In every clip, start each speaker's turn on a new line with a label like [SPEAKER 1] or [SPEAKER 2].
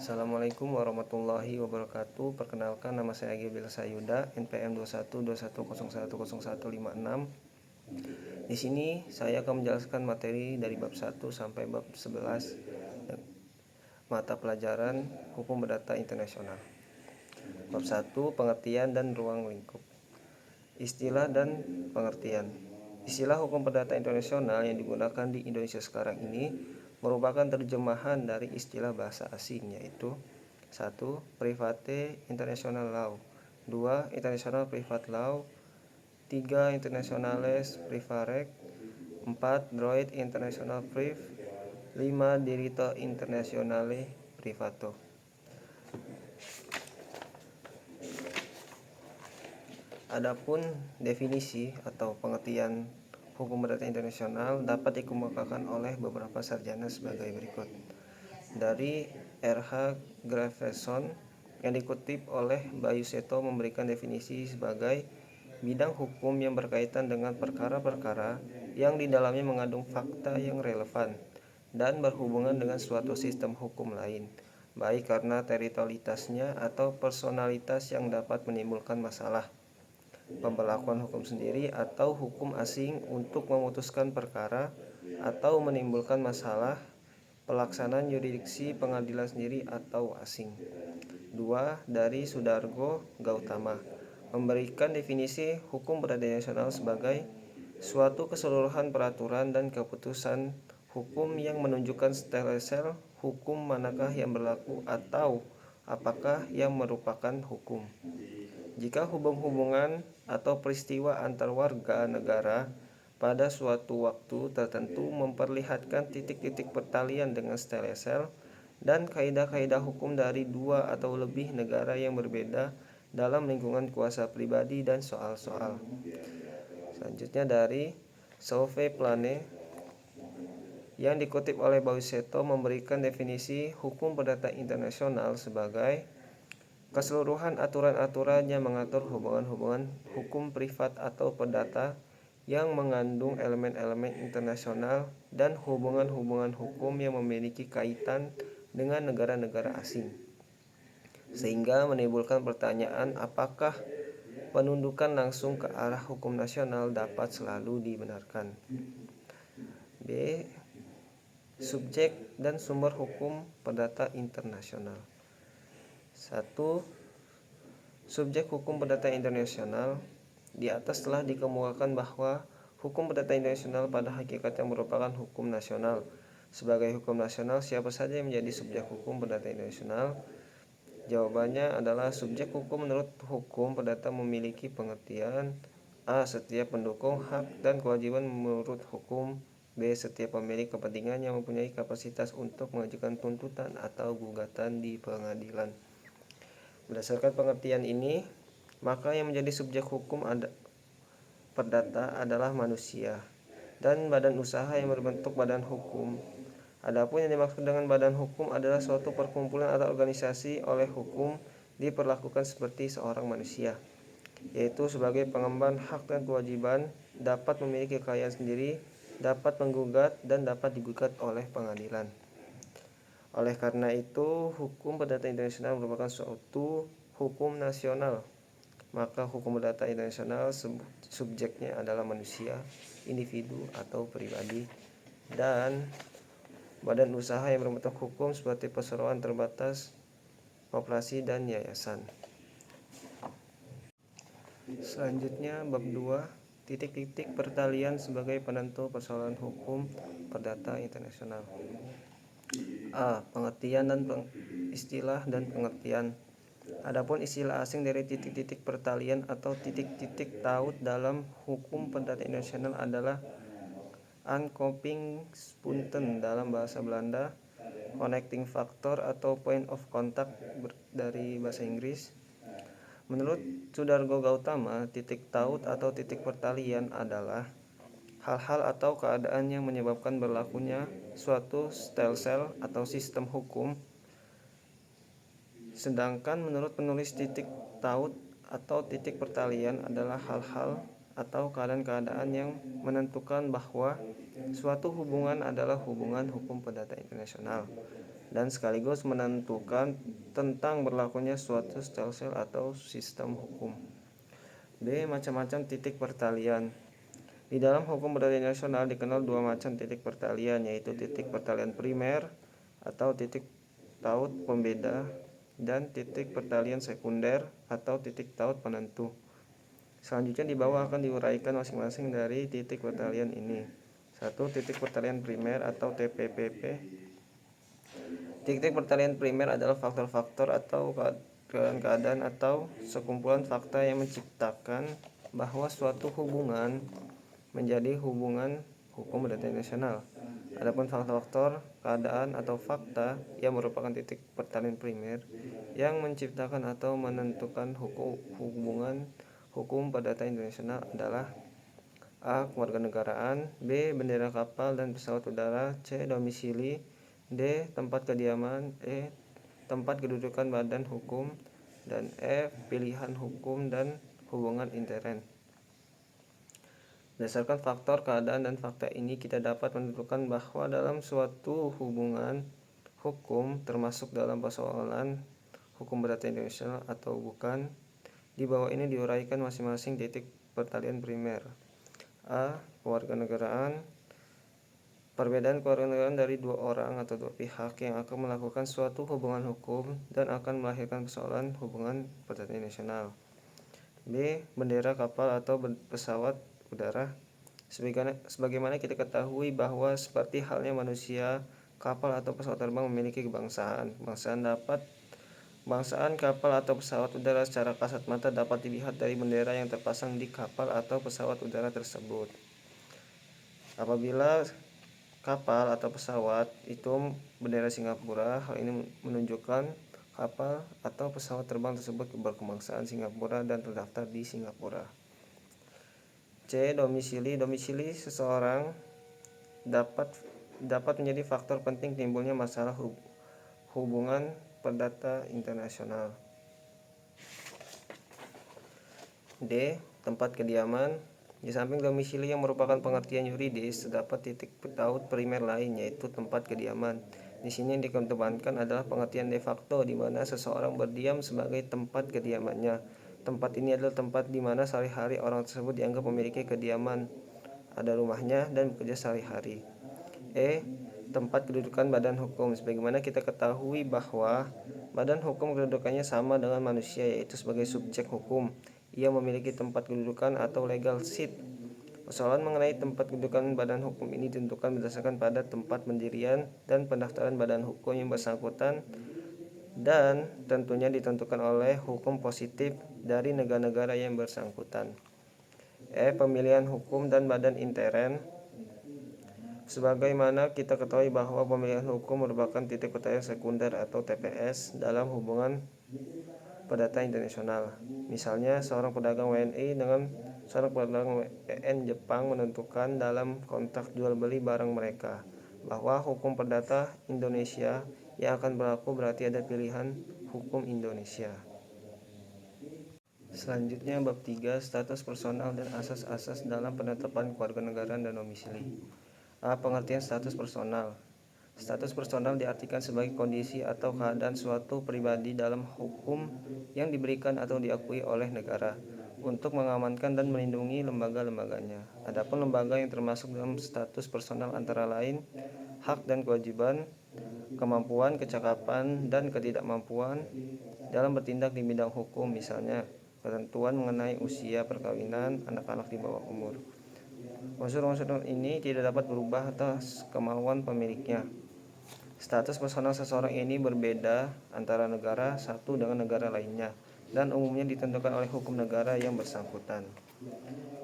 [SPEAKER 1] Assalamualaikum warahmatullahi wabarakatuh. Perkenalkan, nama saya Agi Bilsayuda, NPM 2121010156. Di sini saya akan menjelaskan materi dari bab 1 sampai bab 11 mata pelajaran Hukum Perdata Internasional. Bab 1, pengertian dan ruang lingkup. Istilah dan pengertian. Istilah hukum perdata internasional yang digunakan di Indonesia sekarang ini merupakan terjemahan dari istilah bahasa asing, yaitu 1. Private International Law, 2. International Private Law, 3. Internationales Privarecht, 4. Droit International Priv, 5. Diritto Internazionale Privato. Adapun definisi atau pengertian hukum perdata internasional dapat dikemukakan oleh beberapa sarjana sebagai berikut. Dari R.H. Graveson yang dikutip oleh Bayu Seto memberikan definisi sebagai bidang hukum yang berkaitan dengan perkara-perkara yang di dalamnya mengandung fakta yang relevan dan berhubungan dengan suatu sistem hukum lain, baik karena teritorialitasnya atau personalitas yang dapat menimbulkan masalah, pemberlakuan hukum sendiri atau hukum asing untuk memutuskan perkara atau menimbulkan masalah, pelaksanaan yurisdiksi pengadilan sendiri atau asing. 2. Dari Sudargo Gautama memberikan definisi hukum perdata internasional sebagai suatu keseluruhan peraturan dan keputusan hukum yang menunjukkan stelsel hukum manakah yang berlaku atau apakah yang merupakan hukum. Jika hubungan atau peristiwa antar warga negara pada suatu waktu tertentu memperlihatkan titik-titik pertalian dengan stelsel dan kaidah-kaidah hukum dari dua atau lebih negara yang berbeda dalam lingkungan kuasa pribadi dan soal-soal. Selanjutnya dari Sauve Plane yang dikutip oleh Bayu Seto memberikan definisi hukum perdata internasional sebagai keseluruhan aturan-aturan yang mengatur hubungan-hubungan hukum privat atau perdata yang mengandung elemen-elemen internasional dan hubungan-hubungan hukum yang memiliki kaitan dengan negara-negara asing, sehingga menimbulkan pertanyaan apakah penundukan langsung ke arah hukum nasional dapat selalu dibenarkan. B. Subjek dan sumber hukum perdata internasional. 1. Subjek hukum perdata internasional. Di atas telah dikemukakan bahwa hukum perdata internasional pada hakikatnya merupakan hukum nasional. Sebagai hukum nasional, siapa saja yang menjadi subjek hukum perdata internasional? Jawabannya adalah subjek hukum menurut hukum perdata memiliki pengertian A. Setiap pendukung hak dan kewajiban menurut hukum. B. Setiap pemilik kepentingan yang mempunyai kapasitas untuk mengajukan tuntutan atau gugatan di pengadilan. Berdasarkan pengertian ini, maka yang menjadi subjek hukum perdata adalah manusia dan badan usaha yang berbentuk badan hukum. Adapun yang dimaksud dengan badan hukum adalah suatu perkumpulan atau organisasi oleh hukum diperlakukan seperti seorang manusia, yaitu sebagai pengemban hak dan kewajiban, dapat memiliki kekayaan sendiri, dapat menggugat dan dapat digugat oleh pengadilan. Oleh karena itu, hukum perdata internasional merupakan suatu hukum nasional. Maka hukum perdata internasional subjeknya adalah manusia, individu atau pribadi, dan badan usaha yang berbentuk hukum seperti perseroan terbatas, koperasi, dan yayasan. Selanjutnya bab 2, titik-titik pertalian sebagai penentu persoalan hukum perdata internasional. A. Pengertian dan istilah dan pengertian. Adapun istilah asing dari titik-titik pertalian atau titik-titik taut dalam hukum perdata internasional adalah aanknopingspunten dalam bahasa Belanda, connecting factor atau point of contact dari bahasa Inggris. Menurut Sudargo Gautama, titik taut atau titik pertalian adalah hal-hal atau keadaan yang menyebabkan berlakunya suatu stelsel atau sistem hukum. Sedangkan menurut penulis, titik taut atau titik pertalian adalah hal-hal atau keadaan-keadaan yang menentukan bahwa suatu hubungan adalah hubungan hukum perdata internasional dan sekaligus menentukan tentang berlakunya suatu stelsel atau sistem hukum. B. Macam-macam titik pertalian. Di dalam hukum perdata internasional dikenal dua macam titik pertalian, yaitu titik pertalian primer atau titik taut pembeda dan titik pertalian sekunder atau titik taut penentu. Selanjutnya di bawah akan diuraikan masing-masing dari titik pertalian ini. 1. Titik pertalian primer atau TPPP. Titik pertalian primer adalah faktor-faktor atau keadaan atau sekumpulan fakta yang menciptakan bahwa suatu hubungan menjadi hubungan hukum perdata internasional. Adapun faktor-faktor, keadaan atau fakta yang merupakan titik pertalian primer yang menciptakan atau menentukan hubungan hukum perdata internasional adalah A. Kewarganegaraan, B. Bendera kapal dan pesawat udara, C. Domisili, D. Tempat kediaman, E. Tempat kedudukan badan hukum, dan E. Pilihan hukum dan hubungan intern. Berdasarkan faktor, keadaan, dan fakta ini kita dapat menentukan bahwa dalam suatu hubungan hukum, termasuk dalam persoalan hukum perdata internasional atau bukan, di bawah ini diuraikan masing-masing titik pertalian primer. A. Kewarganegaraan. Perbedaan kewarganegaraan dari dua orang atau dua pihak yang akan melakukan suatu hubungan hukum dan akan melahirkan persoalan hubungan perdata internasional. B. Bendera kapal atau pesawat udara. Sebagaimana kita ketahui bahwa seperti halnya manusia, kapal atau pesawat terbang memiliki kebangsaan. Bangsaan kapal atau pesawat udara secara kasat mata dapat dilihat dari bendera yang terpasang di kapal atau pesawat udara tersebut. Apabila kapal atau pesawat itu bendera Singapura, hal ini menunjukkan kapal atau pesawat terbang tersebut berkebangsaan Singapura dan terdaftar di Singapura. C. Domisili. Domisili seseorang dapat menjadi faktor penting timbulnya masalah hubungan perdata internasional. D. Tempat kediaman. Di samping domisili yang merupakan pengertian yuridis, terdapat titik taut primer lain, yaitu tempat kediaman. Di sini yang dikedepankan adalah pengertian de facto, di mana seseorang berdiam sebagai tempat kediamannya. Tempat ini adalah tempat di mana sehari-hari orang tersebut dianggap memiliki kediaman, ada rumahnya dan bekerja sehari-hari. E. Tempat kedudukan badan hukum. Sebagaimana kita ketahui bahwa badan hukum kedudukannya sama dengan manusia, yaitu sebagai subjek hukum. Ia memiliki tempat kedudukan atau legal seat. Persoalan mengenai tempat kedudukan badan hukum ini ditentukan berdasarkan pada tempat pendirian dan pendaftaran badan hukum yang bersangkutan, dan tentunya ditentukan oleh hukum positif dari negara-negara yang bersangkutan. E. Pemilihan hukum dan badan intern. Sebagaimana kita ketahui bahwa pemilihan hukum merupakan titik pertalian sekunder atau TPS dalam hubungan perdata internasional. Misalnya, seorang pedagang WNI dengan seorang pedagang WN Jepang menentukan dalam kontrak jual beli barang mereka bahwa hukum perdata Indonesia yang akan berlaku, berarti ada pilihan hukum Indonesia. Selanjutnya bab 3, status personal dan asas-asas dalam penetapan kewarganegaraan dan domisili. A. Pengertian status personal. Status personal diartikan sebagai kondisi atau keadaan suatu pribadi dalam hukum yang diberikan atau diakui oleh negara untuk mengamankan dan melindungi lembaga-lembaganya. Adapun lembaga yang termasuk dalam status personal antara lain hak dan kewajiban, kemampuan, kecakapan, dan ketidakmampuan dalam bertindak di bidang hukum, misalnya ketentuan mengenai usia perkawinan anak-anak di bawah umur. Unsur-unsur ini tidak dapat berubah atas kemauan pemiliknya. Status personal seseorang ini berbeda antara negara satu dengan negara lainnya dan umumnya ditentukan oleh hukum negara yang bersangkutan.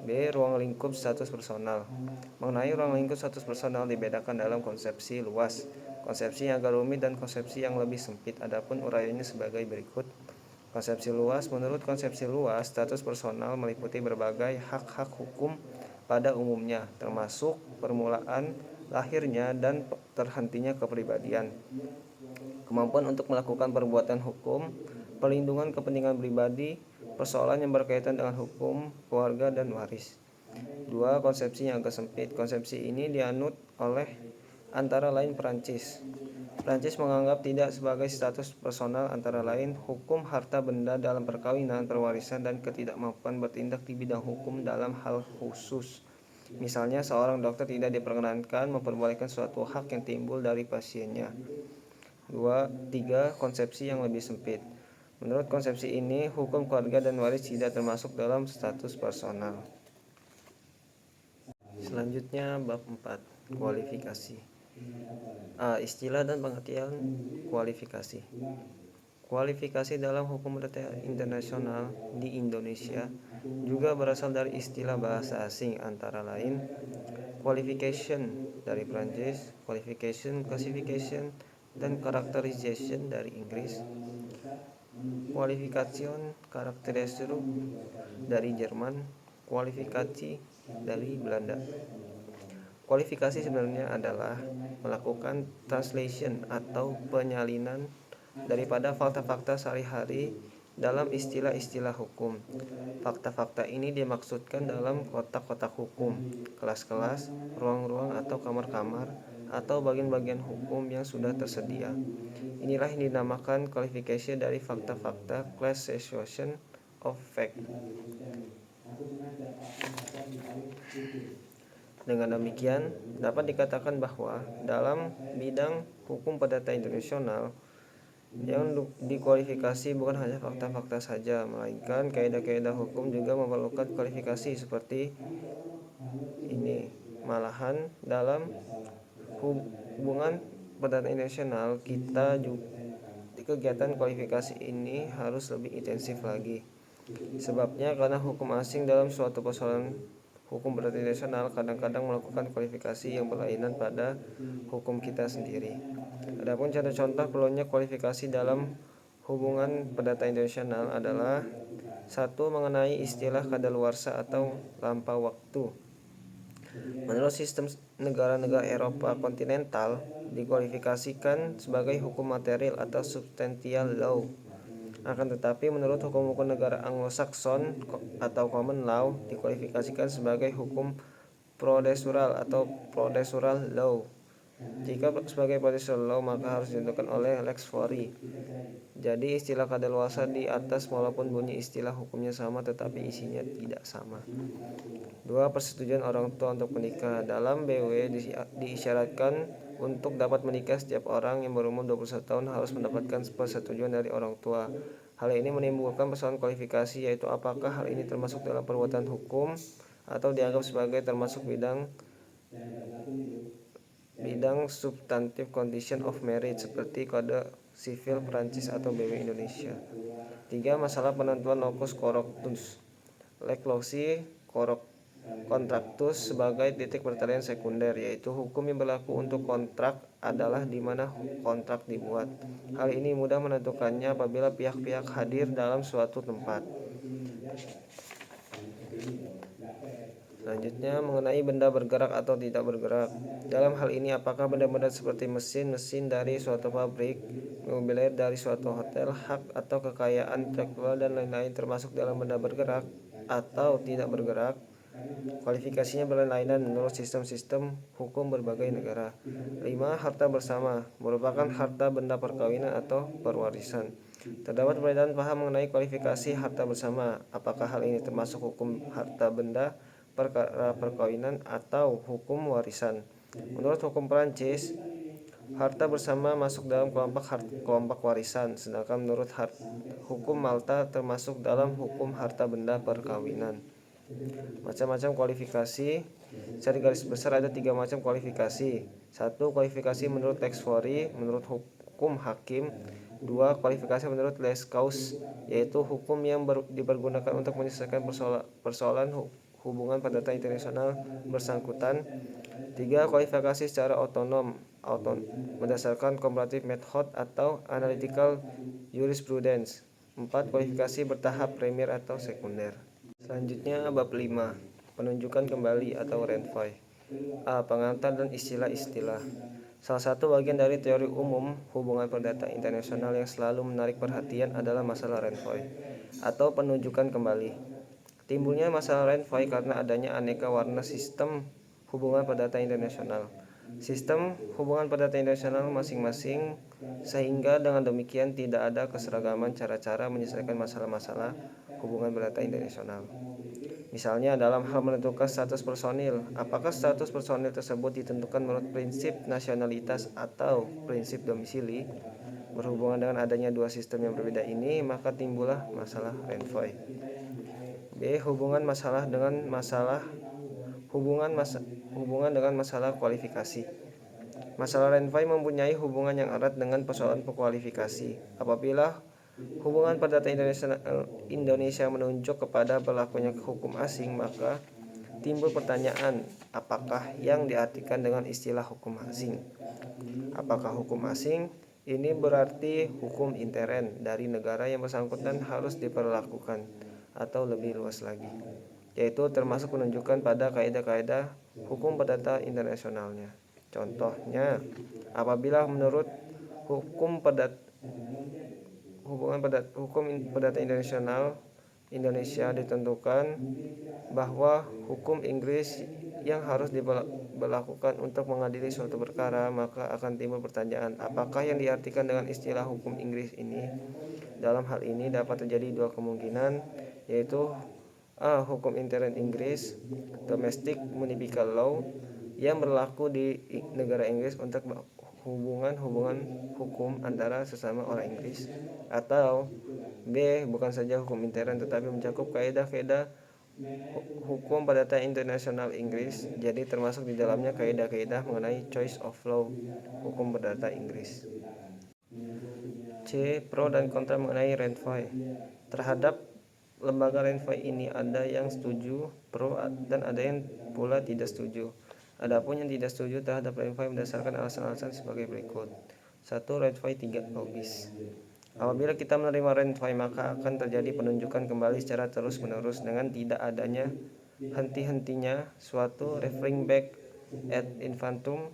[SPEAKER 1] B. Ruang lingkup status personal. Mengenai ruang lingkup status personal dibedakan dalam konsepsi luas, konsepsi yang agak rumit, dan konsepsi yang lebih sempit. Adapun uraiannya sebagai berikut. Konsepsi luas. Menurut konsepsi luas, status personal meliputi berbagai hak-hak hukum pada umumnya, termasuk permulaan, lahirnya, dan terhentinya kepribadian, kemampuan untuk melakukan perbuatan hukum, perlindungan kepentingan pribadi, persoalan yang berkaitan dengan hukum, keluarga, dan waris. 2. Konsepsi yang agak sempit. Konsepsi ini dianut oleh antara lain Perancis. Prancis menganggap tidak sebagai status personal antara lain hukum harta benda dalam perkawinan, perwarisan, dan ketidakmampuan bertindak di bidang hukum dalam hal khusus. Misalnya, seorang dokter tidak diperkenankan memperbolehkan suatu hak yang timbul dari pasiennya. 3. Konsepsi yang lebih sempit. Menurut konsepsi ini, hukum keluarga dan waris tidak termasuk dalam status personal. Selanjutnya bab 4, kualifikasi. Istilah dan pengertian kualifikasi. Kualifikasi dalam hukum perdata internasional di Indonesia juga berasal dari istilah bahasa asing antara lain qualification dari Prancis, qualification, classification, dan characterization dari Inggris, qualification, karakteristik dari Jerman, kualifikasi dari Belanda. Kualifikasi sebenarnya adalah melakukan translation atau penyalinan daripada fakta-fakta sehari-hari dalam istilah-istilah hukum. Fakta-fakta ini dimaksudkan dalam kotak-kotak hukum, kelas-kelas, ruang-ruang atau kamar-kamar, atau bagian-bagian hukum yang sudah tersedia. Inilah yang dinamakan kualifikasi dari fakta-fakta, classification of fact. Dengan demikian, dapat dikatakan bahwa dalam bidang hukum perdata internasional, yang dikualifikasi bukan hanya fakta-fakta saja, melainkan kaidah-kaidah hukum juga memerlukan kualifikasi seperti ini. Malahan, dalam hubungan perdata internasional, kegiatan kualifikasi ini harus lebih intensif lagi. Sebabnya karena hukum asing dalam suatu persoalan hukum perdata internasional kadang-kadang melakukan kualifikasi yang berlainan pada hukum kita sendiri. Adapun contoh-contoh perlunya kualifikasi dalam hubungan perdata internasional adalah 1. Mengenai istilah kadaluarsa atau lampau waktu. Menurut sistem negara-negara Eropa kontinental, dikualifikasikan sebagai hukum material atau substantial law. Akan tetapi menurut hukum-hukum negara Anglo-Saxon atau common law dikualifikasikan sebagai hukum procedural atau procedural law. Jika sebagai procedural law maka harus ditentukan oleh lex fori. Jadi istilah kadaluarsa di atas walaupun bunyi istilah hukumnya sama tetapi isinya tidak sama. 2. Persetujuan orang tua untuk menikah. Dalam BW diisyaratkan untuk dapat menikah setiap orang yang berumur 21 tahun harus mendapatkan persetujuan dari orang tua. Hal ini menimbulkan persoalan kualifikasi, yaitu apakah hal ini termasuk dalam perbuatan hukum atau dianggap sebagai termasuk bidang substantive condition of marriage seperti Kode Sivil Prancis atau BW Indonesia. 3. Masalah penentuan locus corectus. Lex loci kontraktus sebagai titik pertalian sekunder, yaitu hukum yang berlaku untuk kontrak adalah di mana kontrak dibuat. Hal ini mudah menentukannya apabila pihak-pihak hadir dalam suatu tempat. Selanjutnya mengenai benda bergerak atau tidak bergerak. Dalam hal ini apakah benda-benda seperti mesin dari suatu pabrik, mobilier dari suatu hotel, hak atau kekayaan intelektual dan lain-lain termasuk dalam benda bergerak atau tidak bergerak. Kualifikasinya berlainan menurut sistem-sistem hukum berbagai negara. 5. Harta bersama merupakan harta benda perkawinan atau perwarisan. Terdapat perbedaan paham mengenai kualifikasi harta bersama. Apakah hal ini termasuk hukum harta benda, perkara perkawinan, atau hukum warisan? Menurut hukum Prancis, harta bersama masuk dalam kelompok warisan, sedangkan menurut hukum Malta termasuk dalam hukum harta benda perkawinan. Macam-macam kualifikasi. Secara garis besar ada 3 macam kualifikasi. 1. Kualifikasi menurut lex fori, menurut hukum hakim. 2. Kualifikasi menurut lex cause, yaitu hukum yang dipergunakan untuk menyelesaikan persoalan hubungan perdata internasional bersangkutan. 3. Kualifikasi secara otonom berdasarkan comparative method atau analytical jurisprudence. 4. Kualifikasi bertahap premier atau sekunder. Selanjutnya bab 5, penunjukan kembali atau renvoi. Pengantar dan istilah-istilah. Salah satu bagian dari teori umum hubungan perdata internasional yang selalu menarik perhatian adalah masalah renvoi atau penunjukan kembali. Timbulnya masalah renvoi karena adanya aneka warna sistem hubungan perdata internasional. sistem hubungan perdata internasional masing-masing, sehingga dengan demikian tidak ada keseragaman cara-cara menyelesaikan masalah-masalah hubungan perdata internasional. Misalnya dalam hal menentukan status personil, apakah status personil tersebut ditentukan menurut prinsip nasionalitas atau prinsip domisili? Berhubungan dengan adanya dua sistem yang berbeda ini, maka timbullah masalah Renvoy. B. Hubungan dengan masalah kualifikasi. Masalah Renvoy mempunyai hubungan yang erat dengan persoalan kualifikasi. Apabila hubungan perdata Indonesia menunjuk kepada berlakunya hukum asing, maka timbul pertanyaan, apakah yang diartikan dengan istilah hukum asing? Apakah hukum asing ini berarti hukum intern dari negara yang bersangkutan harus diperlakukan, atau lebih luas lagi, yaitu termasuk menunjukkan pada kaidah-kaidah hukum perdata internasionalnya. Contohnya, apabila menurut hukum perdata internasional Indonesia ditentukan bahwa hukum Inggris yang harus diberlakukan untuk mengadili suatu perkara, maka akan timbul pertanyaan, apakah yang diartikan dengan istilah hukum Inggris ini? Dalam hal ini dapat terjadi dua kemungkinan, yaitu A. Hukum intern Inggris, domestic municipal law, yang berlaku di negara Inggris untuk hubungan hukum antara sesama orang Inggris, atau B. Bukan saja hukum intern tetapi mencakup kaidah-kaidah hukum perdata internasional Inggris, jadi termasuk di dalamnya kaidah-kaidah mengenai choice of law hukum perdata Inggris. C. Pro dan kontra mengenai Renvoy. Terhadap lembaga Renvoy ini ada yang setuju pro dan ada yang pula tidak setuju. Adapun yang tidak setuju terhadap Renvoy berdasarkan alasan-alasan sebagai berikut. 1. Renvoy tidak logis. Apabila kita menerima Renvoy, maka akan terjadi penunjukan kembali secara terus-menerus dengan tidak adanya henti-hentinya suatu referring back ad infinitum,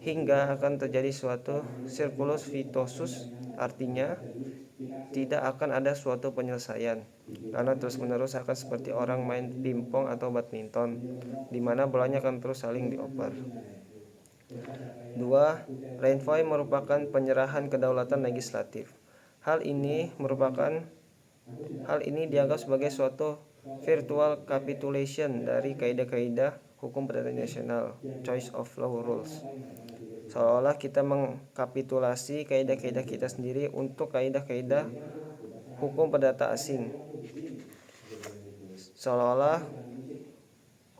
[SPEAKER 1] hingga akan terjadi suatu circulus vitosus, artinya tidak akan ada suatu penyelesaian, karena terus-menerus akan seperti orang main pingpong atau badminton, di mana bolanya akan terus saling dioper. 2. Renvoy merupakan penyerahan kedaulatan legislatif. Hal ini dianggap sebagai suatu virtual capitulation dari kaidah-kaidah hukum perdata internasional, choice of law rules. Seolah-olah kita mengkapitulasi kaidah-kaidah kita sendiri untuk kaidah-kaidah hukum perdata asing. Seolah-olah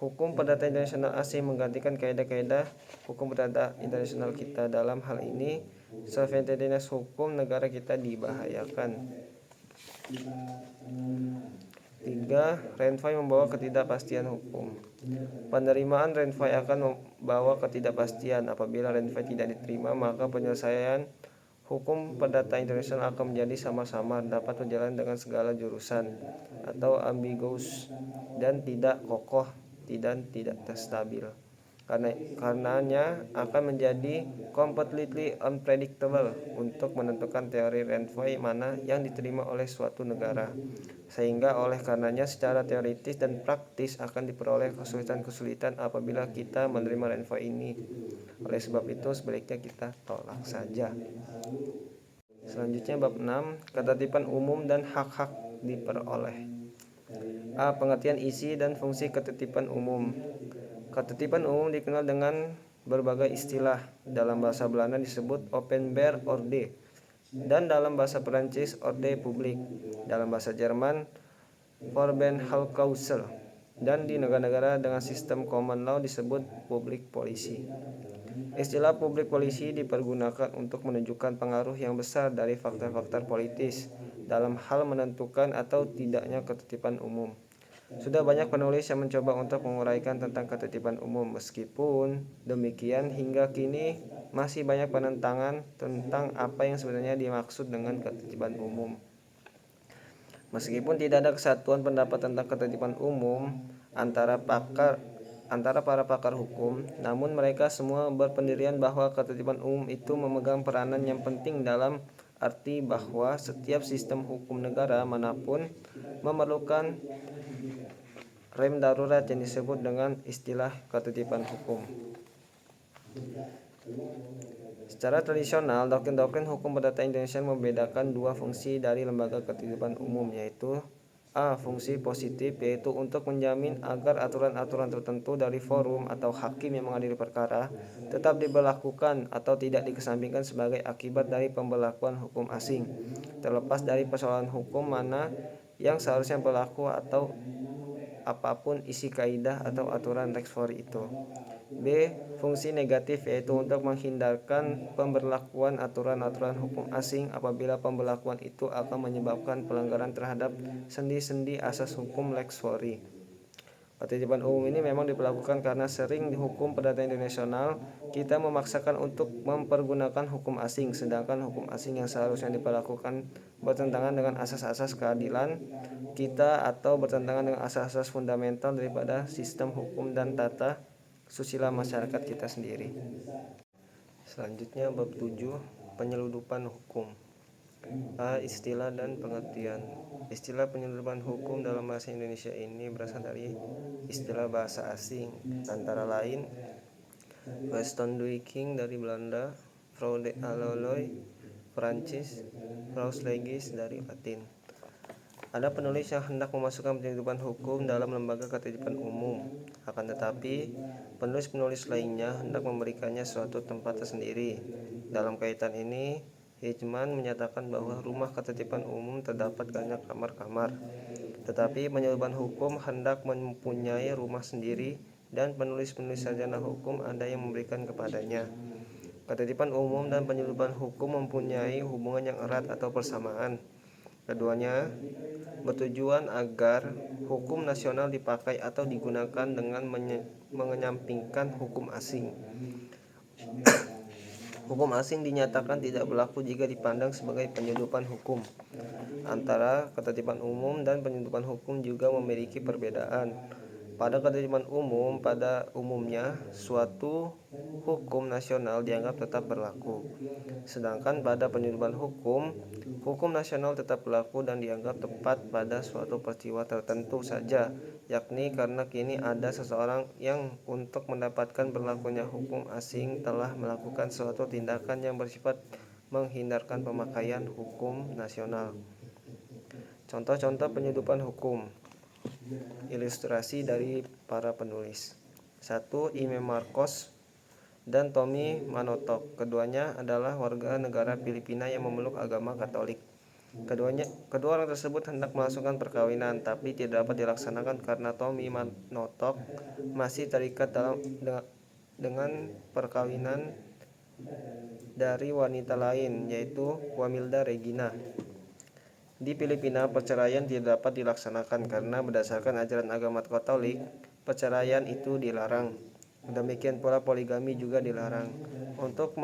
[SPEAKER 1] hukum perdata internasional asing menggantikan kaidah-kaidah hukum perdata internasional kita. Dalam hal ini, sovereignty hukum negara kita dibahayakan. 3. Renvoy membawa ketidakpastian hukum. Penerimaan Renvoy akan membawa ketidakpastian. Apabila Renvoy tidak diterima, maka penyelesaian hukum perdata internasional akan menjadi samar-samar, dapat berjalan dengan segala jurusan, atau ambiguous, dan tidak kokoh dan tidak stabil. Karenanya akan menjadi completely unpredictable untuk menentukan teori Renvoy mana yang diterima oleh suatu negara, sehingga oleh karenanya secara teoritis dan praktis akan diperoleh kesulitan-kesulitan apabila kita menerima Renvoy ini. Oleh sebab itu sebaliknya kita tolak saja. Selanjutnya bab 6, ketertiban umum dan hak-hak diperoleh. A. Pengertian isi dan fungsi ketertiban umum. Ketertiban umum dikenal dengan berbagai istilah. Dalam bahasa Belanda disebut openbaar orde, dan dalam bahasa Perancis ordre public, dalam bahasa Jerman Verbandsgeheimkursel, dan di negara-negara dengan sistem common law disebut public policy. Istilah public policy dipergunakan untuk menunjukkan pengaruh yang besar dari faktor-faktor politis dalam hal menentukan atau tidaknya ketertiban umum. Sudah banyak penulis yang mencoba untuk menguraikan tentang ketertiban umum. Meskipun demikian, hingga kini masih banyak penentangan tentang apa yang sebenarnya dimaksud dengan ketertiban umum. Meskipun tidak ada kesatuan pendapat tentang ketertiban umum antara para pakar hukum, namun mereka semua berpendirian bahwa ketertiban umum itu memegang peranan yang penting dalam arti bahwa setiap sistem hukum negara manapun memerlukan rem darurat yang disebut dengan istilah ketertiban hukum. Secara tradisional, doktrin-doktrin hukum perdata Indonesia membedakan dua fungsi dari lembaga ketertiban umum, yaitu A. Fungsi positif, yaitu untuk menjamin agar aturan-aturan tertentu dari forum atau hakim yang mengadili perkara tetap diberlakukan atau tidak dikesampingkan sebagai akibat dari pemberlakuan hukum asing, terlepas dari persoalan hukum mana yang seharusnya berlaku atau apapun isi kaidah atau aturan lex fori itu. B. Fungsi negatif, yaitu untuk menghindarkan pemberlakuan aturan-aturan hukum asing apabila pemberlakuan itu akan menyebabkan pelanggaran terhadap sendi-sendi asas hukum lex fori. Ketertiban umum ini memang diberlakukan karena sering di hukum perdata internasional kita memaksakan untuk mempergunakan hukum asing, sedangkan hukum asing yang seharusnya diperlakukan bertentangan dengan asas-asas keadilan kita atau bertentangan dengan asas-asas fundamental daripada sistem hukum dan tata susila masyarakat kita sendiri. Selanjutnya bab 7, penyeludupan hukum. A. Istilah dan pengertian. Istilah penyeludupan hukum dalam bahasa Indonesia ini berasal dari istilah bahasa asing, antara lain Rechtstonduiking dari Belanda, Fraude à la loi Prancis, Raus legis dari Latin. Ada penulis yang hendak memasukkan penyeludupan hukum dalam lembaga ketertiban umum, akan tetapi penulis-penulis lainnya hendak memberikannya suatu tempat tersendiri. Dalam kaitan ini, Hijman menyatakan bahwa rumah ketertiban umum terdapat banyak kamar-kamar, tetapi penyeludupan hukum hendak mempunyai rumah sendiri dan penulis-penulis sarjana hukum ada yang memberikan kepadanya. Ketertiban umum dan penyeludupan hukum mempunyai hubungan yang erat atau persamaan. Keduanya bertujuan agar hukum nasional dipakai atau digunakan dengan mengenyampingkan hukum asing. Hukum asing dinyatakan tidak berlaku jika dipandang sebagai penyeludupan hukum. Antara ketertiban umum dan penyeludupan hukum juga memiliki perbedaan. Pada ketertiban umum, pada umumnya suatu hukum nasional dianggap tetap berlaku. Sedangkan pada penyeludupan hukum, hukum nasional tetap berlaku dan dianggap tepat pada suatu peristiwa tertentu saja, yakni karena kini ada seseorang yang untuk mendapatkan berlakunya hukum asing telah melakukan suatu tindakan yang bersifat menghindarkan pemakaian hukum nasional. Contoh-contoh penyeludupan hukum. Ilustrasi dari para penulis. 1. Ime Marcos dan Tommy Manotok. Keduanya adalah warga negara Filipina yang memeluk agama Katolik. Kedua orang tersebut hendak melangsungkan perkawinan, tapi tidak dapat dilaksanakan karena Tommy Manotok masih terikat dengan perkawinan dari wanita lain, yaitu Wamilda Regina. Di Filipina, perceraian tidak dapat dilaksanakan karena berdasarkan ajaran agama Katolik, perceraian itu dilarang. Demikian pula poligami juga dilarang. Untuk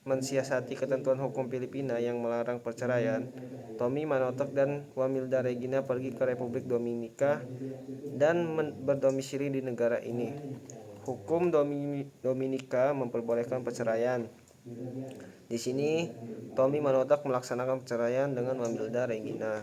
[SPEAKER 1] mensiasati ketentuan hukum Filipina yang melarang perceraian, Tommy Manotok dan Wamilda Regina pergi ke Republik Dominika dan berdomisili di negara ini. Hukum Dominika memperbolehkan perceraian. Di sini, Tommy Manotok melaksanakan perceraian dengan Wamilda Regina.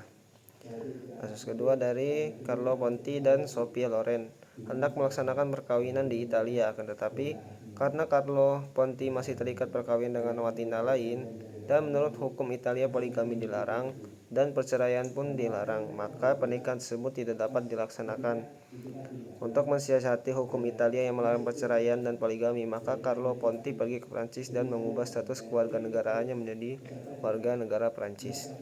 [SPEAKER 1] Kasus kedua dari Carlo Ponti dan Sophia Loren hendak melaksanakan perkawinan di Italia, akan tetapi karena Carlo Ponti masih terikat perkawinan dengan wanita lain dan menurut hukum Italia poligami dilarang dan perceraian pun dilarang, maka pernikahan tersebut tidak dapat dilaksanakan. Untuk mensiasati hukum Italia yang melarang perceraian dan poligami, maka Carlo Ponti pergi ke Prancis dan mengubah status kewarganegaraannya menjadi warga negara Prancis.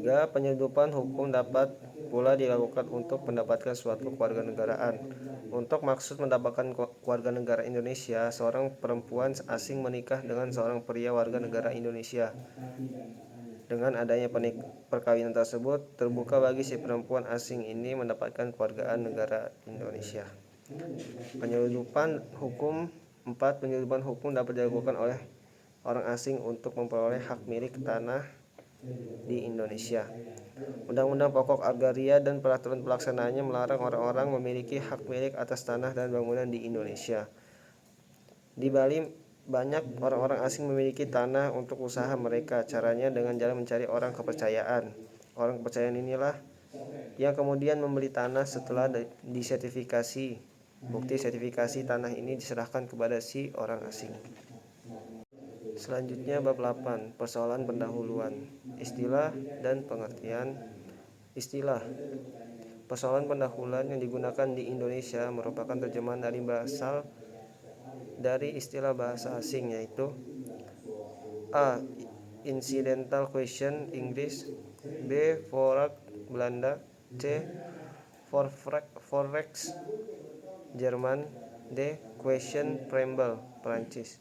[SPEAKER 1] 3. Penyeludupan hukum dapat pula dilakukan untuk mendapatkan suatu kewarganegaraan. Untuk maksud mendapatkan warganegara Indonesia, seorang perempuan asing menikah dengan seorang pria warga negara Indonesia. Dengan adanya perkawinan tersebut, terbuka bagi si perempuan asing ini mendapatkan kewargaan negara Indonesia. Penyeludupan hukum. 4. Penyeludupan hukum dapat dilakukan oleh orang asing untuk memperoleh hak milik tanah di Indonesia. Undang-Undang Pokok Agraria dan peraturan pelaksanaannya melarang orang-orang memiliki hak milik atas tanah dan bangunan di Indonesia. Di Bali, banyak orang-orang asing memiliki tanah untuk usaha mereka. Caranya dengan jalan mencari orang kepercayaan. Orang kepercayaan inilah yang kemudian membeli tanah setelah disertifikasi Bukti sertifikasi tanah ini diserahkan kepada si orang asing. Selanjutnya bab 8, persoalan pendahuluan, istilah dan pengertian istilah. Persoalan pendahuluan yang digunakan di Indonesia merupakan terjemahan dari istilah bahasa asing, yaitu A. Incidental question Inggris, B. Forex Belanda, C. Forex Jerman, D. Question preamble Prancis.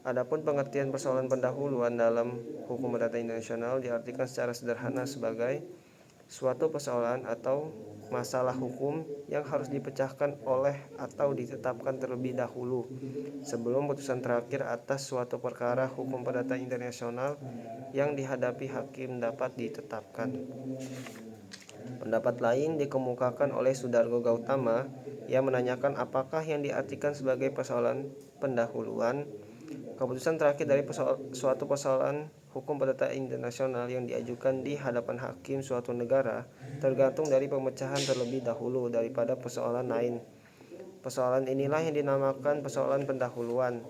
[SPEAKER 1] Adapun pengertian persoalan pendahuluan dalam hukum perdata internasional diartikan secara sederhana sebagai suatu persoalan atau masalah hukum yang harus dipecahkan oleh atau ditetapkan terlebih dahulu sebelum putusan terakhir atas suatu perkara hukum perdata internasional yang dihadapi hakim dapat ditetapkan. Pendapat lain dikemukakan oleh Sudargo Gautama yang menanyakan apakah yang diartikan sebagai persoalan pendahuluan keputusan terakhir dari suatu persoalan hukum perdata internasional yang diajukan di hadapan hakim suatu negara tergantung dari pemecahan terlebih dahulu daripada persoalan lain. Persoalan inilah yang dinamakan persoalan pendahuluan.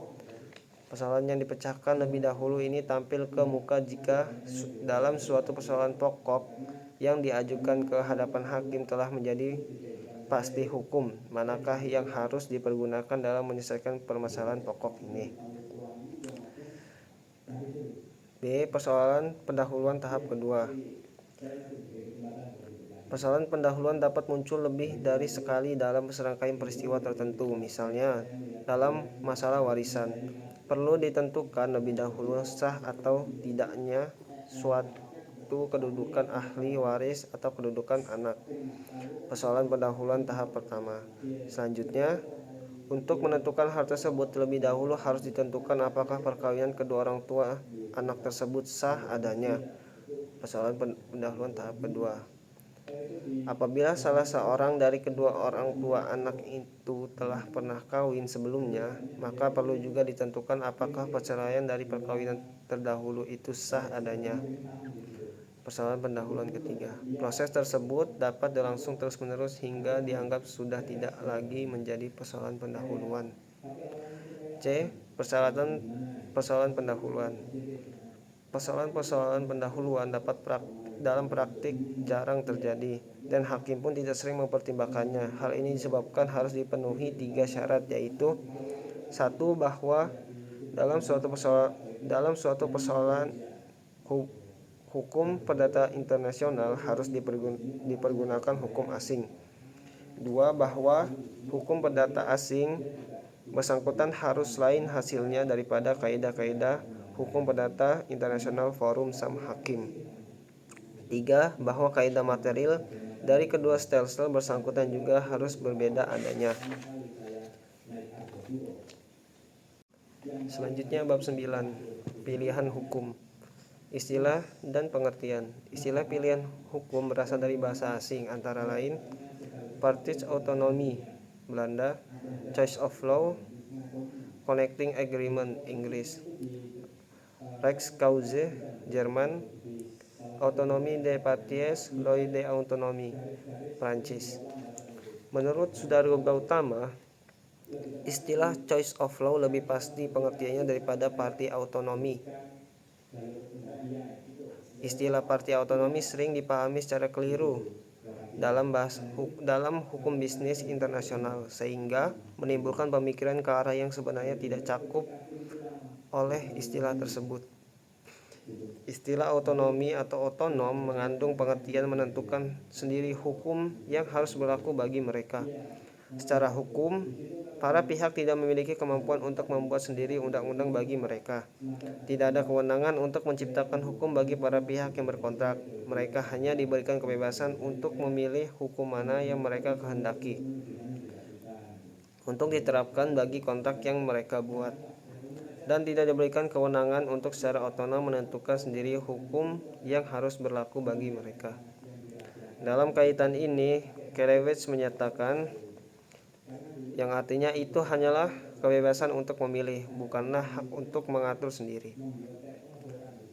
[SPEAKER 1] Persoalan yang dipecahkan lebih dahulu ini tampil ke muka jika dalam suatu persoalan pokok yang diajukan ke hadapan hakim telah menjadi pasti hukum, manakah yang harus dipergunakan dalam menyelesaikan permasalahan pokok ini. B. Persoalan pendahuluan tahap kedua. Persoalan pendahuluan dapat muncul lebih dari sekali dalam serangkaian peristiwa tertentu. Misalnya, dalam masalah warisan, perlu ditentukan lebih dahulu sah atau tidaknya suatu kedudukan ahli waris atau kedudukan anak. Persoalan pendahuluan tahap pertama. Selanjutnya, untuk menentukan hal tersebut terlebih dahulu harus ditentukan apakah perkawinan kedua orang tua anak tersebut sah adanya. Persoalan pendahuluan tahap kedua. Apabila salah seorang dari kedua orang tua anak itu telah pernah kawin sebelumnya, maka perlu juga ditentukan apakah perceraian dari perkawinan terdahulu itu sah adanya. Persoalan pendahuluan ketiga. Proses tersebut dapat berlangsung terus-menerus hingga dianggap sudah tidak lagi menjadi persoalan pendahuluan. C. Persoalan pendahuluan. Persoalan pendahuluan dalam praktik jarang terjadi dan hakim pun tidak sering mempertimbangkannya. Hal ini disebabkan harus dipenuhi 3 syarat, yaitu 1. Bahwa dalam suatu persoalan hukum perdata internasional harus dipergunakan hukum asing. 2. Bahwa hukum perdata asing bersangkutan harus lain hasilnya daripada kaidah-kaidah hukum perdata internasional forum SAM hakim. 3. Bahwa kaidah material dari kedua stelsel bersangkutan juga harus berbeda adanya. Selanjutnya bab 9, pilihan hukum. Istilah dan pengertian. Istilah pilihan hukum berasal dari bahasa asing, antara lain Parties Autonomy Belanda, Choice of Law, Connecting Agreement Inggris, Rechtscause Jerman, Autonomie des Parties, Loi de Autonomie Prancis. Menurut Sudargo Gautama, istilah choice of law lebih pasti pengertiannya daripada party autonomy. Istilah party autonomy sering dipahami secara keliru dalam hukum bisnis internasional, sehingga menimbulkan pemikiran ke arah yang sebenarnya tidak cakup oleh istilah tersebut. Istilah otonomi atau otonom mengandung pengertian menentukan sendiri hukum yang harus berlaku bagi mereka. Secara hukum, para pihak tidak memiliki kemampuan untuk membuat sendiri undang-undang bagi mereka. Tidak ada kewenangan untuk menciptakan hukum bagi para pihak yang berkontrak. Mereka hanya diberikan kebebasan untuk memilih hukum mana yang mereka kehendaki untuk diterapkan bagi kontrak yang mereka buat, dan tidak diberikan kewenangan untuk secara otonom menentukan sendiri hukum yang harus berlaku bagi mereka. Dalam kaitan ini, Kelewitz menyatakan yang artinya itu hanyalah kebebasan untuk memilih, bukanlah hak untuk mengatur sendiri.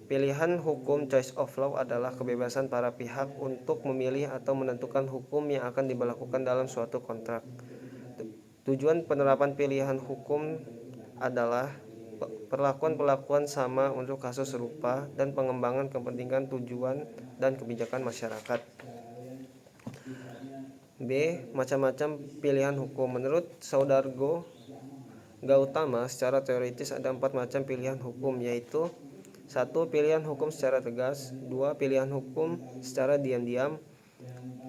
[SPEAKER 1] Pilihan hukum choice of law adalah kebebasan para pihak untuk memilih atau menentukan hukum yang akan diberlakukan dalam suatu kontrak. Tujuan penerapan pilihan hukum adalah perlakuan sama untuk kasus serupa dan pengembangan kepentingan tujuan dan kebijakan masyarakat. B. Macam-macam pilihan hukum. Menurut Saudargo Gautama, secara teoritis ada 4 macam pilihan hukum, yaitu 1. Pilihan hukum secara tegas, 2. Pilihan hukum secara diam-diam,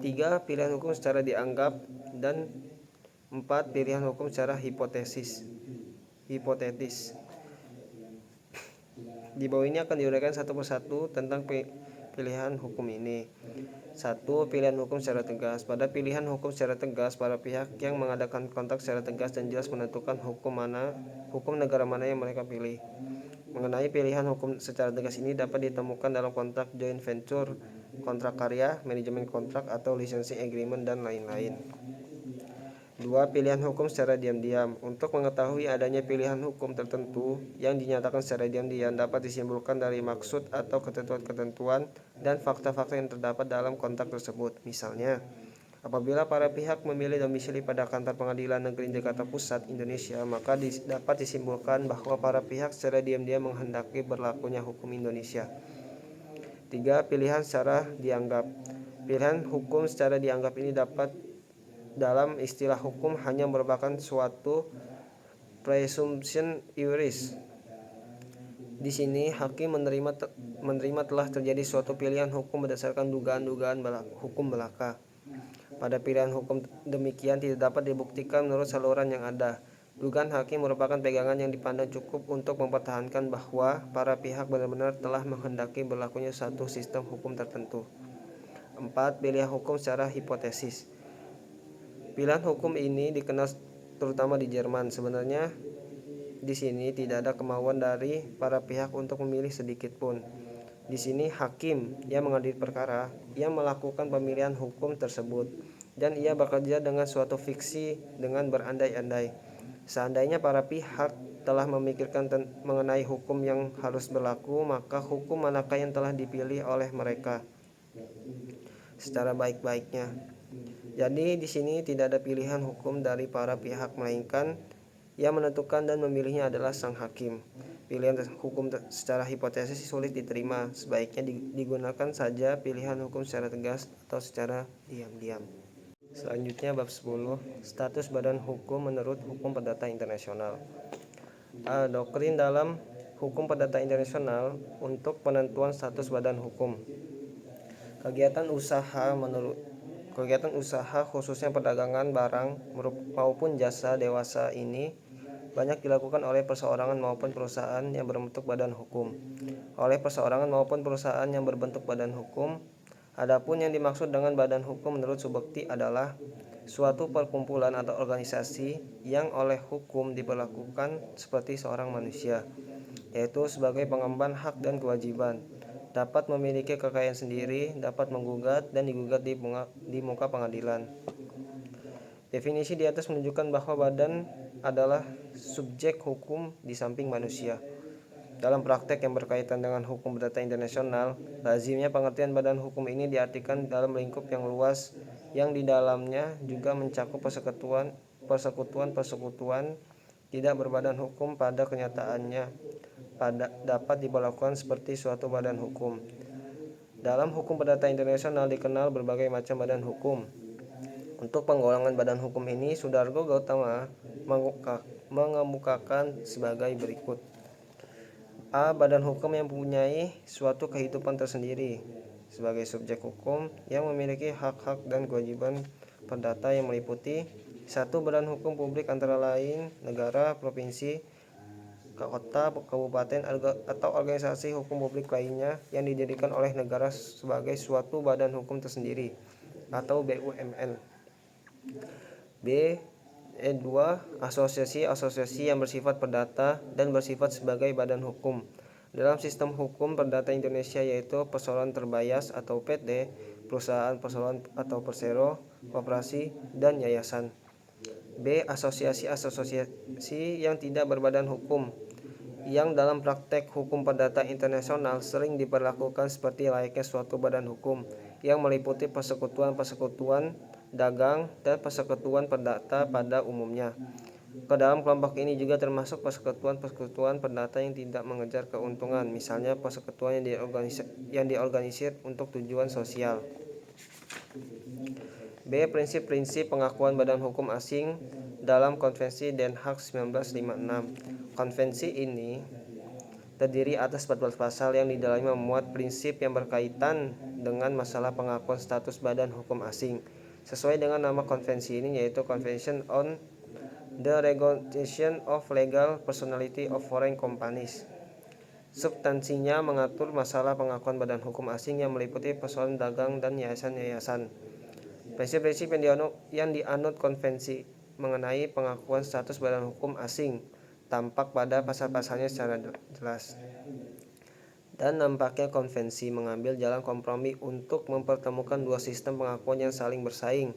[SPEAKER 1] 3. Pilihan hukum secara dianggap, dan 4. Pilihan hukum secara hipotetis. Di bawah ini akan diuraikan satu persatu tentang pilihan hukum ini. 1. Pilihan hukum secara tegas. Pada pilihan hukum secara tegas, para pihak yang mengadakan kontak secara tegas dan jelas menentukan hukum negara mana yang mereka pilih. Mengenai pilihan hukum secara tegas ini dapat ditemukan dalam kontrak joint venture, kontrak karya, manajemen kontrak atau licensing agreement, dan lain-lain. 2. Pilihan hukum secara diam-diam. Untuk mengetahui adanya pilihan hukum tertentu yang dinyatakan secara diam-diam dapat disimpulkan dari maksud atau ketentuan-ketentuan dan fakta-fakta yang terdapat dalam kontrak tersebut. Misalnya, apabila para pihak memilih domisili pada kantor pengadilan negeri Jakarta Pusat, Indonesia, maka dapat disimpulkan bahwa para pihak secara diam-diam menghendaki berlakunya hukum Indonesia. 3. Pilihan secara dianggap. Pilihan hukum secara dianggap ini dapat dalam istilah hukum hanya merupakan suatu presumption iuris. Di sini hakim menerima telah terjadi suatu pilihan hukum berdasarkan dugaan-dugaan hukum belaka. Pada pilihan hukum demikian tidak dapat dibuktikan menurut saluran yang ada. Dugaan hakim merupakan pegangan yang dipandang cukup untuk mempertahankan bahwa para pihak benar-benar telah menghendaki berlakunya satu sistem hukum tertentu. 4. Pilihan hukum secara hipotesis. Pilihan hukum ini dikenal terutama di Jerman. Sebenarnya di sini tidak ada kemauan dari para pihak untuk memilih sedikit pun. Di sini hakim yang mengadili perkara yang melakukan pemilihan hukum tersebut, dan ia bekerja dengan suatu fiksi dengan berandai-andai. Seandainya para pihak telah memikirkan mengenai hukum yang harus berlaku, maka hukum manakah yang telah dipilih oleh mereka secara baik-baiknya. Jadi di sini tidak ada pilihan hukum dari para pihak, melainkan yang menentukan dan memilihnya adalah sang hakim. Pilihan hukum secara hipotesis sulit diterima. Sebaiknya digunakan saja pilihan hukum secara tegas atau secara diam-diam. Selanjutnya bab 10, status badan hukum menurut hukum perdata internasional. A. Doktrin dalam hukum perdata internasional untuk penentuan status badan hukum. Kegiatan usaha khususnya perdagangan barang maupun jasa dewasa ini banyak dilakukan oleh perseorangan maupun perusahaan yang berbentuk badan hukum. Oleh perseorangan maupun perusahaan yang berbentuk badan hukum. Adapun yang dimaksud dengan badan hukum menurut Subekti adalah suatu perkumpulan atau organisasi yang oleh hukum diperlakukan seperti seorang manusia, yaitu sebagai pengemban hak dan kewajiban, dapat memiliki kekayaan sendiri, dapat menggugat dan digugat di muka pengadilan. Definisi di atas menunjukkan bahwa badan adalah subjek hukum di samping manusia. Dalam praktek yang berkaitan dengan hukum perdata internasional, lazimnya pengertian badan hukum ini diartikan dalam lingkup yang luas yang di dalamnya juga mencakup persekutuan tidak berbadan hukum pada kenyataannya dapat diberlakukan seperti suatu badan hukum. Dalam hukum perdata internasional dikenal berbagai macam badan hukum. Untuk penggolongan badan hukum ini, Sudargo Gautama mengemukakan sebagai berikut. A. Badan hukum yang mempunyai suatu kehidupan tersendiri sebagai subjek hukum yang memiliki hak-hak dan kewajiban perdata yang meliputi 1. Badan hukum publik antara lain negara, provinsi, kota, kabupaten, atau organisasi hukum publik lainnya yang didirikan oleh negara sebagai suatu badan hukum tersendiri atau BUMN. B. 2. Asosiasi yang bersifat perdata dan bersifat sebagai badan hukum dalam sistem hukum perdata Indonesia, yaitu perseroan terbayas atau PT, perusahaan perseroan atau persero, koperasi, dan yayasan. B. Asosiasi yang tidak berbadan hukum yang dalam praktek hukum perdata internasional sering diperlakukan seperti layaknya suatu badan hukum yang meliputi persekutuan dagang, dan persekutuan perdata pada umumnya. Ke dalam kelompok ini juga termasuk persekutuan perdata yang tidak mengejar keuntungan, misalnya persekutuan yang diorganisir untuk tujuan sosial. B. Prinsip-prinsip pengakuan badan hukum asing dalam Konvensi Den Haag 1956. Konvensi ini terdiri atas 14 pasal yang di dalamnya memuat prinsip yang berkaitan dengan masalah pengakuan status badan hukum asing. Sesuai dengan nama konvensi ini, yaitu Convention on the Regulation of Legal Personality of Foreign Companies. Substansinya mengatur masalah pengakuan badan hukum asing yang meliputi persoalan dagang dan yayasan-yayasan. Prinsip-prinsip yang dianut konvensi mengenai pengakuan status badan hukum asing tampak pada pasal-pasalnya secara jelas. Dan nampaknya konvensi mengambil jalan kompromi untuk mempertemukan dua sistem pengakuan yang saling bersaing,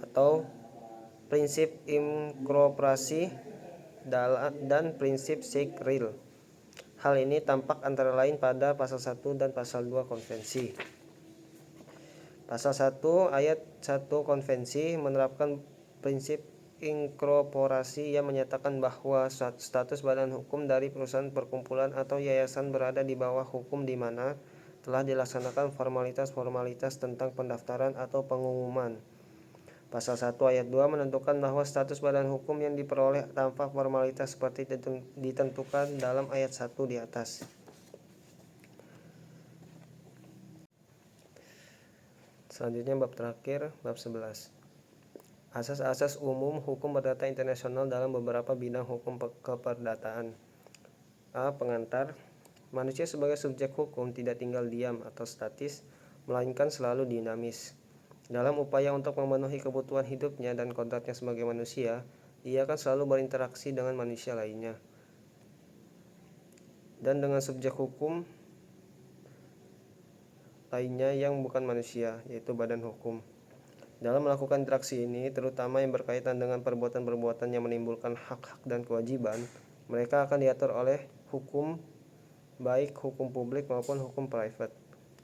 [SPEAKER 1] atau prinsip inkorporasi dan prinsip sic rel. Hal ini tampak antara lain pada pasal 1 dan pasal 2 konvensi. Pasal 1 ayat 1 konvensi menerapkan prinsip inkorporasi yang menyatakan bahwa status badan hukum dari perusahaan, perkumpulan, atau yayasan berada di bawah hukum di mana telah dilaksanakan formalitas-formalitas tentang pendaftaran atau pengumuman. Pasal 1 ayat 2 menentukan bahwa status badan hukum yang diperoleh tanpa formalitas seperti ditentukan dalam ayat 1 di atas. Selanjutnya bab terakhir, bab 11. Asas-asas umum hukum perdata internasional dalam beberapa bidang hukum keperdataan. A. Pengantar. Manusia sebagai subjek hukum tidak tinggal diam atau statis, melainkan selalu dinamis. Dalam upaya untuk memenuhi kebutuhan hidupnya dan kodratnya sebagai manusia, ia akan selalu berinteraksi dengan manusia lainnya dan dengan subjek hukum lainnya yang bukan manusia, yaitu badan hukum. Dalam melakukan interaksi ini, terutama yang berkaitan dengan perbuatan-perbuatan yang menimbulkan hak-hak dan kewajiban, mereka akan diatur oleh hukum, baik hukum publik maupun hukum private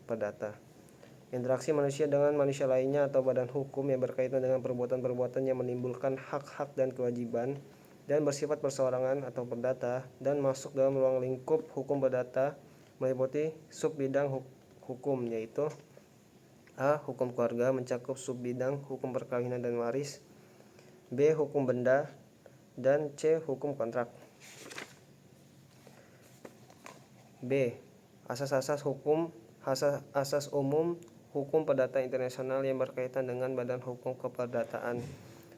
[SPEAKER 1] perdata. Interaksi manusia dengan manusia lainnya atau badan hukum yang berkaitan dengan perbuatan-perbuatan yang menimbulkan hak-hak dan kewajiban dan bersifat perseorangan atau perdata dan masuk dalam ruang lingkup hukum perdata meliputi sub-bidang hukum, yaitu A. Hukum keluarga mencakup sub-bidang hukum perkawinan dan waris, B. Hukum benda, dan C. Hukum kontrak. B. Asas-asas umum hukum perdata internasional yang berkaitan dengan badan hukum keperdataan.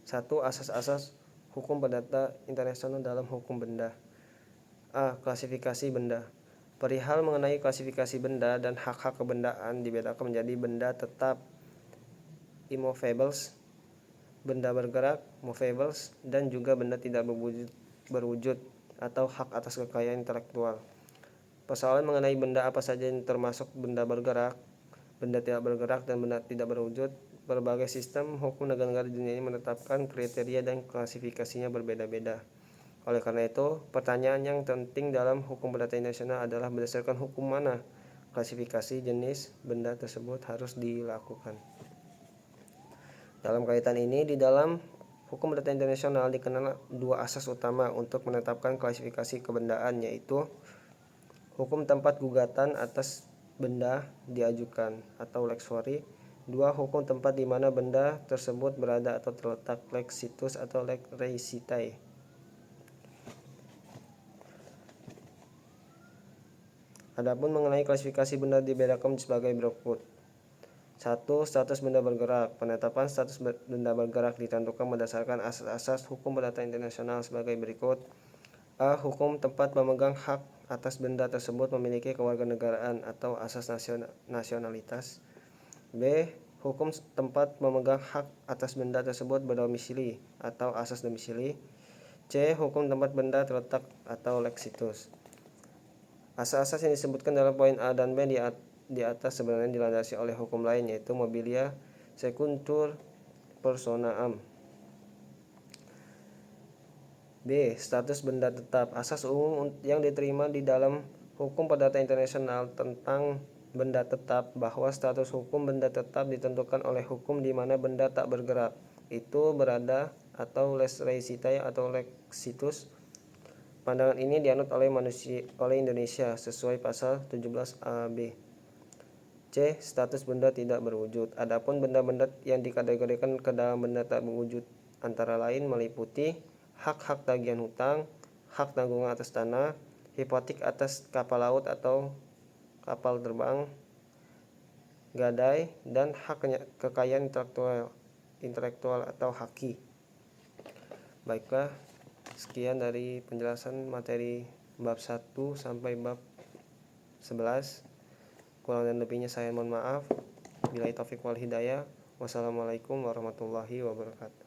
[SPEAKER 1] 1. Asas-asas hukum perdata internasional dalam hukum benda. A. Klasifikasi benda. Perihal mengenai klasifikasi benda dan hak-hak kebendaan dibedakan menjadi benda tetap immovables, benda bergerak movables, dan juga benda tidak berwujud atau hak atas kekayaan intelektual. Persoalan mengenai benda apa saja yang termasuk benda bergerak, benda tidak bergerak, dan benda tidak berwujud, berbagai sistem hukum negara-negara di dunia ini menetapkan kriteria dan klasifikasinya berbeda-beda. Oleh karena itu, pertanyaan yang penting dalam hukum perdata internasional adalah berdasarkan hukum mana klasifikasi jenis benda tersebut harus dilakukan. Dalam kaitan ini, di dalam hukum perdata internasional dikenal dua asas utama untuk menetapkan klasifikasi kebendaan, yaitu hukum tempat gugatan atas benda diajukan atau lex fori. 2. Hukum tempat di mana benda tersebut berada atau terletak, lex situs atau lex resitae. Adapun mengenai klasifikasi benda dibedakan sebagai berikut. 1. Status benda bergerak. Penetapan status benda bergerak ditentukan berdasarkan asas-asas hukum perdata internasional sebagai berikut. A. Hukum tempat pemegang hak atas benda tersebut memiliki kewarganegaraan atau asas nasionalitas. B. Hukum tempat pemegang hak atas benda tersebut berdomisili atau asas domisili. C. Hukum tempat benda terletak atau lex situs. Asas-asas yang disebutkan dalam poin A dan B di atas sebenarnya dilandasi oleh hukum lain, yaitu mobilia secuntur personae. B. Status benda tetap. Asas umum yang diterima di dalam hukum perdata internasional tentang benda tetap, bahwa status hukum benda tetap ditentukan oleh hukum di mana benda tak bergerak, itu berada atau lex laicitae atau lex situs. Pandangan ini dianut oleh Indonesia sesuai pasal 17 AB. C. Status benda tidak berwujud. Adapun benda-benda yang dikategorikan ke dalam benda tak berwujud antara lain meliputi hak-hak tagihan hutang, hak tanggungan atas tanah, hipotek atas kapal laut atau kapal terbang, gadai, dan hak kekayaan intelektual atau haki. Baiklah, sekian dari penjelasan materi bab 1 sampai bab 11. Kurang dan lebihnya saya mohon maaf. Billahi taufiq wal hidayah. Wassalamualaikum warahmatullahi wabarakatuh.